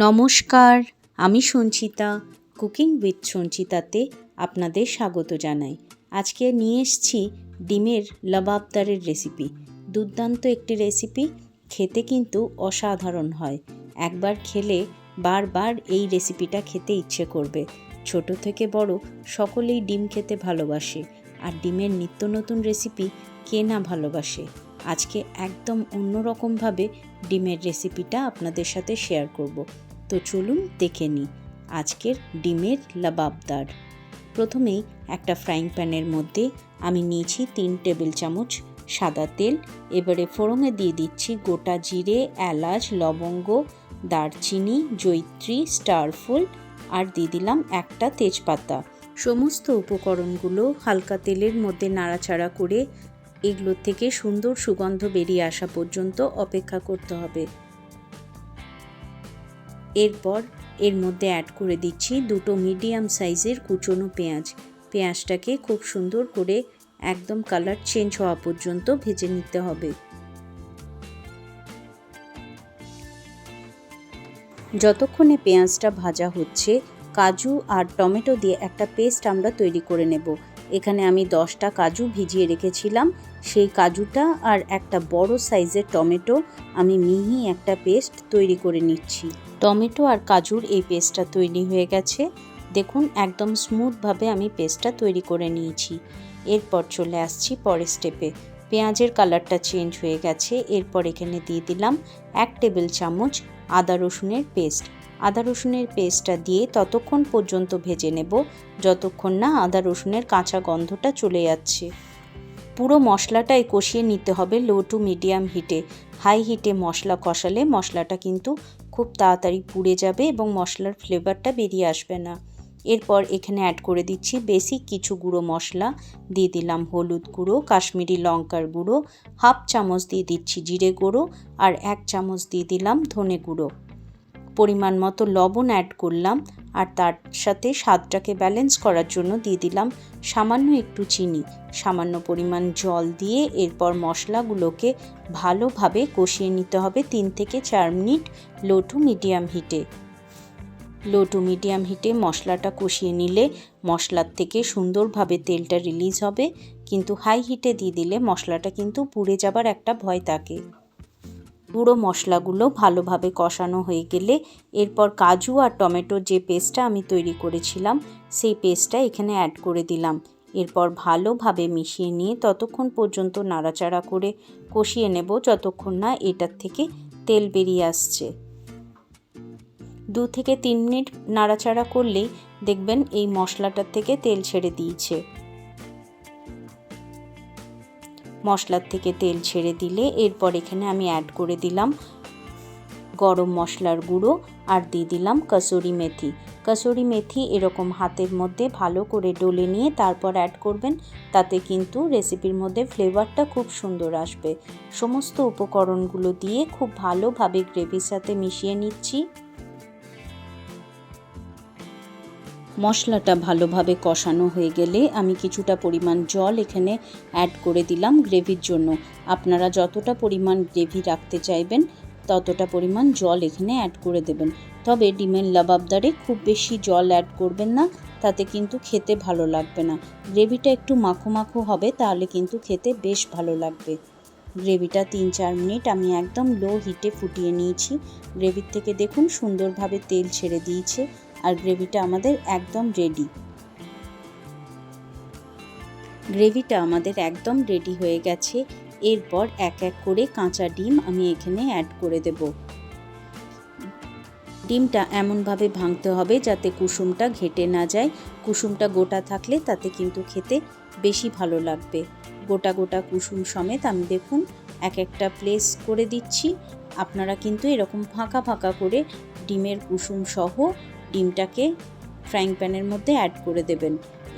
নমস্কার, আমি Sanchita. Cooking with সঞ্চিতাতে আপনাদের স্বাগত জানাই। আজকে নিয়ে এসেছি ডিমের লাবাবদারের রেসিপি। দুর্দান্ত একটি রেসিপি, খেতে কিন্তু অসাধারণ হয়। একবার খেলে বারবার এই রেসিপিটা খেতে ইচ্ছে করবে। ছোট থেকে বড় সকলেই ডিম খেতে ভালোবাসে, আর ডিমের নিত্য নতুন রেসিপি কে না ভালোবাসে। আজকে একদম অন্যরকমভাবে ডিমের রেসিপিটা আপনাদের সাথে শেয়ার করব। তো চলুন দেখে নিই আজকের ডিমের লাবাবদার। প্রথমেই একটা ফ্রাইং প্যানের মধ্যে আমি নিয়েছি 3 টেবিল চামচ সাদা তেল। এবারে ফোড়নে দিয়ে দিচ্ছি গোটা জিরে, এলাচ, লবঙ্গ, দারচিনি, জয়িত্রী, স্টারফুল, আর দিয়ে দিলাম একটা তেজপাতা। সমস্ত উপকরণগুলো হালকা তেলের মধ্যে নাড়াচাড়া করে এগুলোর থেকে সুন্দর সুগন্ধ বেরিয়ে আসা পর্যন্ত অপেক্ষা করতে হবে। এরপর এর মধ্যে অ্যাড করে দিচ্ছি 2 মিডিয়াম সাইজের কুচনো পেঁয়াজ। পেঁয়াজটাকে খুব সুন্দর করে একদম কালার চেঞ্জ হওয়া পর্যন্ত ভেজে নিতে হবে। যতক্ষণে পেঁয়াজটা ভাজা হচ্ছে, কাজু আর টমেটো দিয়ে একটা পেস্ট আমরা তৈরি করে নেব। এখানে আমি 10টা কাজু ভিজিয়ে রেখেছিলাম, সেই কাজুটা আর একটা বড় সাইজের টমেটো আমি মিহি একটা পেস্ট তৈরি করে নিচ্ছি। টমেটো আর কাজুর এই পেস্টটা তৈরি হয়ে গেছে। দেখুন একদম স্মুথভাবে আমি পেস্টটা তৈরি করে নিয়েছি। এরপর চলে আসছি পরের স্টেপে। পেঁয়াজের কালারটা চেঞ্জ হয়ে গেছে। এরপর এখানে দিয়ে দিলাম 1 টেবিল চামচ আদা রসুনের পেস্ট। আদা রসুনের পেস্টটা দিয়ে ততক্ষণ পর্যন্ত ভেজে নেব যতক্ষণ না আদা রসুনের কাঁচা গন্ধটা চলে যাচ্ছে। পুরো মশলাটাই কষিয়ে নিতে হবে লো টু মিডিয়াম হিটে। হাই হিটে মশলা কষালে মশলাটা কিন্তু খুব তাড়াতাড়ি পুড়ে যাবে এবং মশলার ফ্লেভারটা বেরিয়ে আসবে না। এরপর এখানে অ্যাড করে দিচ্ছি বেসিক কিছু গুঁড়ো মশলা। দিয়ে দিলাম হলুদ গুঁড়ো, কাশ্মীরি লঙ্কার গুঁড়ো, 1/2 চামচ দিয়ে দিচ্ছি জিরে গুঁড়ো, আর 1 চামচ দিয়ে দিলাম ধনে গুঁড়ো। পরিমাণ মতো লবণ অ্যাড করলাম, আর তার সাথে স্বাদটাকে ব্যালেন্স করার জন্য দিয়ে দিলাম সামান্য একটু চিনি। সামান্য পরিমাণ জল দিয়ে এরপর মশলাগুলোকে ভালোভাবে কষিয়ে নিতে হবে 3 থেকে 4 মিনিট লো টু মিডিয়াম হিটে। লো টু মিডিয়াম হিটে মশলাটা কষিয়ে নিলে মশলার থেকে সুন্দরভাবে তেলটা রিলিজ হবে, কিন্তু হাই হিটে দিয়ে দিলে মশলাটা কিন্তু পুড়ে যাবার একটা ভয় থাকে। পুরো মশলাগুলো ভালোভাবে কষানো হয়ে গেলে এরপর কাজু আর টমেটোর যে পেস্টটা আমি তৈরি করেছিলাম সেই পেস্টটা এখানে অ্যাড করে দিলাম। এরপর ভালোভাবে মিশিয়ে নিয়ে ততক্ষণ পর্যন্ত নাড়াচাড়া করে কষিয়ে নেব যতক্ষণ না এটার থেকে তেল বেরিয়ে আসছে। 2 থেকে 3 মিনিট নাড়াচাড়া করলেই দেখবেন এই মশলাটার থেকে তেল ছেড়ে দিয়েছে। মশলার থেকে তেল ছেড়ে দিলে এরপর এখানে আমি অ্যাড করে দিলাম গরম মশলার গুঁড়ো, আর দিয়ে দিলাম কসুরি মেথি। কসুরি মেথি এরকম হাতের মধ্যে ভালো করে ডলে নিয়ে তারপর অ্যাড করবেন, তাতে কিন্তু রেসিপির মধ্যে ফ্লেভারটা খুব সুন্দর আসবে। সমস্ত উপকরণগুলো দিয়ে খুব ভালোভাবে গ্রেভির সাথে মিশিয়ে নিচ্ছি। মশলাটা ভালোভাবে কষানো হয়ে গেলে আমি কিছুটা পরিমাণ জল এখানে অ্যাড করে দিলাম গ্রেভির জন্য। আপনারা যতটা পরিমাণ গ্রেভি রাখতে চাইবেন ততটা পরিমাণ জল এখানে অ্যাড করে দেবেন। তবে ডিমের লাবাবদারে খুব বেশি জল অ্যাড করবেন না, তাতে কিন্তু খেতে ভালো লাগবে না। গ্রেভিটা একটু মাখো মাখো হবে, তাহলে কিন্তু খেতে বেশ ভালো লাগবে। গ্রেভিটা 3-4 মিনিট আমি একদম লো হিটে ফুটিয়ে নিয়েছি। গ্রেভির থেকে দেখুন সুন্দরভাবে তেল ছেড়ে দিয়েছে, আর গ্রেভিটা আমাদের একদম রেডি। গ্রেভিটা আমাদের একদম রেডি হয়ে গেছে। এরপর এক এক করে কাঁচা ডিম আমি এখানে অ্যাড করে দেব। ডিমটা এমনভাবে ভাঙতে হবে যাতে কুসুমটা ঘেটে না যায়। কুসুমটা গোটা থাকলে তাতে কিন্তু খেতে বেশি ভালো লাগবে। গোটা গোটা কুসুম সমেত আমি দেখুন এক একটা প্লেস করে দিচ্ছি। আপনারা কিন্তু এরকম ফাঁকা ফাঁকা করে ডিমের কুসুম সহ ডিমটাকে ফ্রাইং প্যানের মধ্যে অ্যাড করে দেবেন।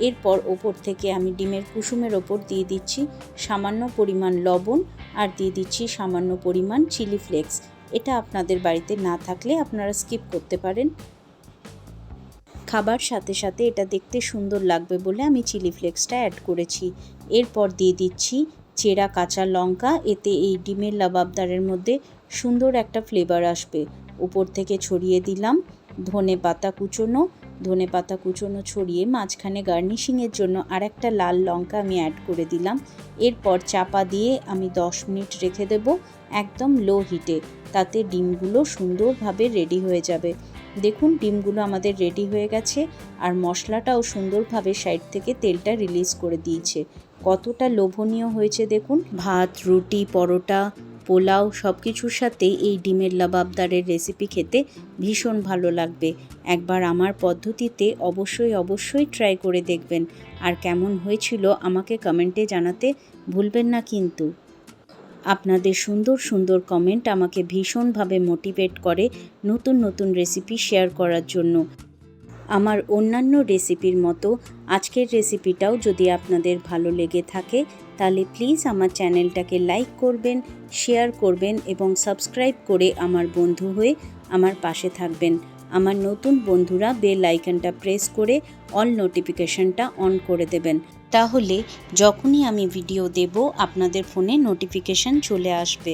এরপর ওপর থেকে আমি ডিমের কুসুমের ওপর দিয়ে দিচ্ছি সামান্য পরিমাণ লবণ, আর দিয়ে দিচ্ছি সামান্য পরিমাণ চিলি ফ্লেক্স। এটা আপনাদের বাড়িতে না থাকলে আপনারা স্কিপ করতে পারেন। খাবার সাথে সাথে এটা দেখতে সুন্দর লাগবে বলে আমি চিলি ফ্লেক্সটা অ্যাড করেছি। এরপর দিয়ে দিচ্ছি চেরা কাঁচা লঙ্কা। এতে এই ডিমের লাবাবদারের মধ্যে সুন্দর একটা ফ্লেভার আসবে। উপর থেকে ছড়িয়ে দিলাম ধনেপাতা কুচোনো ছড়িয়ে মাঝখানে গার্নিশিংয়ের জন্য আরেকটা লাল লঙ্কা আমি অ্যাড করে দিলাম। এরপর চাপা দিয়ে আমি 10 মিনিট রেখে দেব একদম লো হিটে, তাতে ডিমগুলো সুন্দরভাবে রেডি হয়ে যাবে। দেখুন ডিমগুলো আমাদের রেডি হয়ে গেছে আর মশলাটাও সুন্দরভাবে সাইড থেকে তেলটা রিলিজ করে দিয়েছে। কতটা লোভনীয় হয়েছে দেখুন। ভাত, রুটি, পরোটা, পোলাও সব কিছুর সাথে এই ডিমের লাবাবদারের রেসিপি খেতে ভীষণ ভালো লাগবে। একবার আমার পদ্ধতিতে অবশ্যই ট্রাই করে দেখবেন, আর কেমন হয়েছিল আমাকে কমেন্টে জানাতে ভুলবেন না কিন্তু। আপনাদের সুন্দর কমেন্ট আমাকে ভীষণভাবে মোটিভেট করে নতুন রেসিপি শেয়ার করার জন্য। আমার অন্যান্য রেসিপির মতো আজকের রেসিপিটাও যদি আপনাদের ভালো লেগে থাকে তাহলে প্লিজ আমার চ্যানেলটাকে লাইক করবেন, শেয়ার করবেন এবং সাবস্ক্রাইব করে আমার বন্ধু হয়ে আমার পাশে থাকবেন। আমার নতুন বন্ধুরা বেল আইকনটা প্রেস করে অল নোটিফিকেশনটা অন করে দেবেন, তাহলে যখনই আমি ভিডিও দেব আপনাদের ফোনে নোটিফিকেশন চলে আসবে।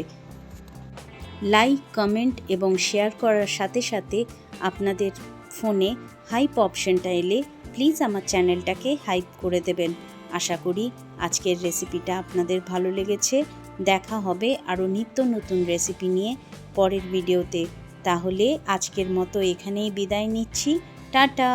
লাইক, কমেন্ট এবং শেয়ার করার সাথে সাথে আপনাদের ফোনে হাইপ অপশনটা এলে প্লিজ আমার চ্যানেলটাকে হাইপ করে দেবেন। আশা করি আজকের রেসিপিটা আপনাদের ভালো লেগেছে। দেখা হবে আরও নিত্য নতুন রেসিপি নিয়ে পরের ভিডিওতে। তাহলে আজকের মতো এখানেই বিদায় নিচ্ছি। টাটা।